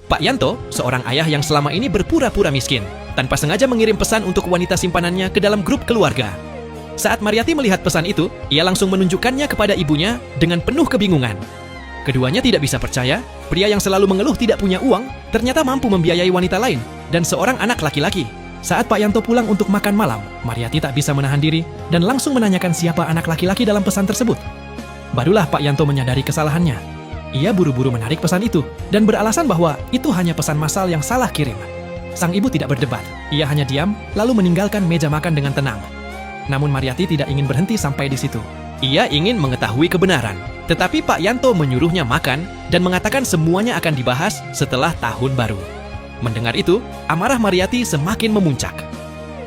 Pak Yanto, seorang ayah yang selama ini berpura-pura miskin, tanpa sengaja mengirim pesan untuk wanita simpanannya ke dalam grup keluarga. Saat Mariati melihat pesan itu, ia langsung menunjukkannya kepada ibunya dengan penuh kebingungan. Keduanya tidak bisa percaya, pria yang selalu mengeluh tidak punya uang, ternyata mampu membiayai wanita lain, dan seorang anak laki-laki. Saat Pak Yanto pulang untuk makan malam, Mariati tak bisa menahan diri, dan langsung menanyakan siapa anak laki-laki dalam pesan tersebut. Barulah Pak Yanto menyadari kesalahannya. Ia buru-buru menarik pesan itu, dan beralasan bahwa itu hanya pesan massal yang salah kirim. Sang ibu tidak berdebat, ia hanya diam, lalu meninggalkan meja makan dengan tenang. Namun Mariati tidak ingin berhenti sampai di situ. Ia ingin mengetahui kebenaran, tetapi Pak Yanto menyuruhnya makan dan mengatakan semuanya akan dibahas setelah tahun baru. Mendengar itu, amarah Mariati semakin memuncak.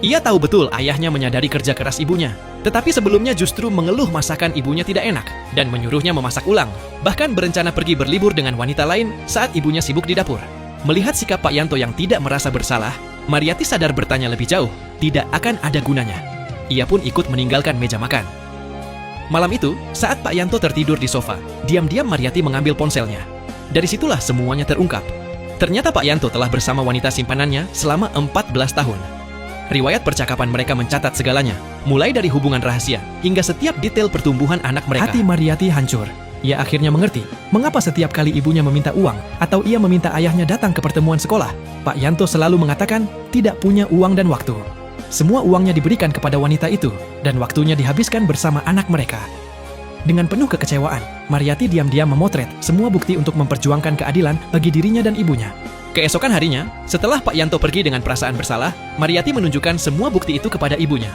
Ia tahu betul ayahnya menyadari kerja keras ibunya, tetapi sebelumnya justru mengeluh masakan ibunya tidak enak dan menyuruhnya memasak ulang, bahkan berencana pergi berlibur dengan wanita lain saat ibunya sibuk di dapur. Melihat sikap Pak Yanto yang tidak merasa bersalah, Mariati sadar bertanya lebih jauh, tidak akan ada gunanya. Ia pun ikut meninggalkan meja makan. Malam itu, saat Pak Yanto tertidur di sofa, diam-diam Mariati mengambil ponselnya. Dari situlah semuanya terungkap. Ternyata Pak Yanto telah bersama wanita simpanannya selama 14 tahun. Riwayat percakapan mereka mencatat segalanya, mulai dari hubungan rahasia hingga setiap detail pertumbuhan anak mereka. Hati Mariati hancur. Ia akhirnya mengerti mengapa setiap kali ibunya meminta uang atau ia meminta ayahnya datang ke pertemuan sekolah, Pak Yanto selalu mengatakan tidak punya uang dan waktu. Semua uangnya diberikan kepada wanita itu dan waktunya dihabiskan bersama anak mereka. Dengan penuh kekecewaan, Mariati diam-diam memotret semua bukti untuk memperjuangkan keadilan bagi dirinya dan ibunya. Keesokan harinya, setelah Pak Yanto pergi dengan perasaan bersalah, Mariati menunjukkan semua bukti itu kepada ibunya.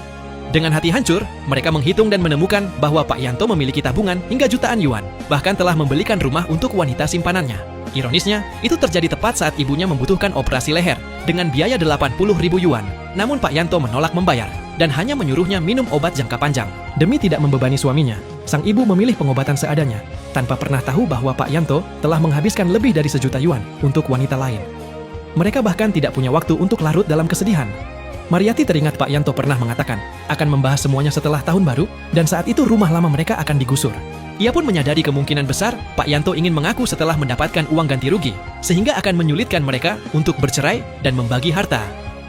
Dengan hati hancur, mereka menghitung dan menemukan bahwa Pak Yanto memiliki tabungan hingga jutaan yuan, bahkan telah membelikan rumah untuk wanita simpanannya. Ironisnya, itu terjadi tepat saat ibunya membutuhkan operasi leher dengan biaya 80.000 yuan. Namun Pak Yanto menolak membayar dan hanya menyuruhnya minum obat jangka panjang. Demi tidak membebani suaminya, sang ibu memilih pengobatan seadanya, tanpa pernah tahu bahwa Pak Yanto telah menghabiskan lebih dari 1 juta yuan untuk wanita lain. Mereka bahkan tidak punya waktu untuk larut dalam kesedihan. Mariati teringat Pak Yanto pernah mengatakan akan membahas semuanya setelah tahun baru, dan saat itu rumah lama mereka akan digusur. Ia pun menyadari kemungkinan besar Pak Yanto ingin mengaku setelah mendapatkan uang ganti rugi, sehingga akan menyulitkan mereka untuk bercerai dan membagi harta.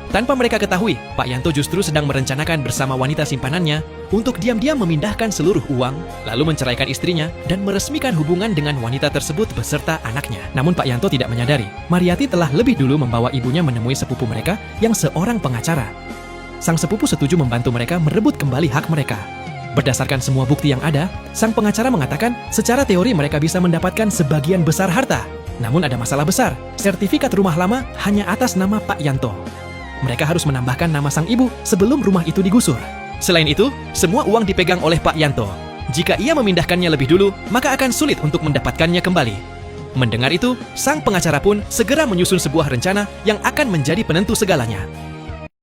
Tanpa mereka ketahui, Pak Yanto justru sedang merencanakan bersama wanita simpanannya untuk diam-diam memindahkan seluruh uang, lalu menceraikan istrinya dan meresmikan hubungan dengan wanita tersebut beserta anaknya. Namun Pak Yanto tidak menyadari, Mariati telah lebih dulu membawa ibunya menemui sepupu mereka yang seorang pengacara. Sang sepupu setuju membantu mereka merebut kembali hak mereka. Berdasarkan semua bukti yang ada, sang pengacara mengatakan secara teori mereka bisa mendapatkan sebagian besar harta. Namun ada masalah besar, sertifikat rumah lama hanya atas nama Pak Yanto. Mereka harus menambahkan nama sang ibu sebelum rumah itu digusur. Selain itu, semua uang dipegang oleh Pak Yanto. Jika ia memindahkannya lebih dulu, maka akan sulit untuk mendapatkannya kembali. Mendengar itu, sang pengacara pun segera menyusun sebuah rencana yang akan menjadi penentu segalanya.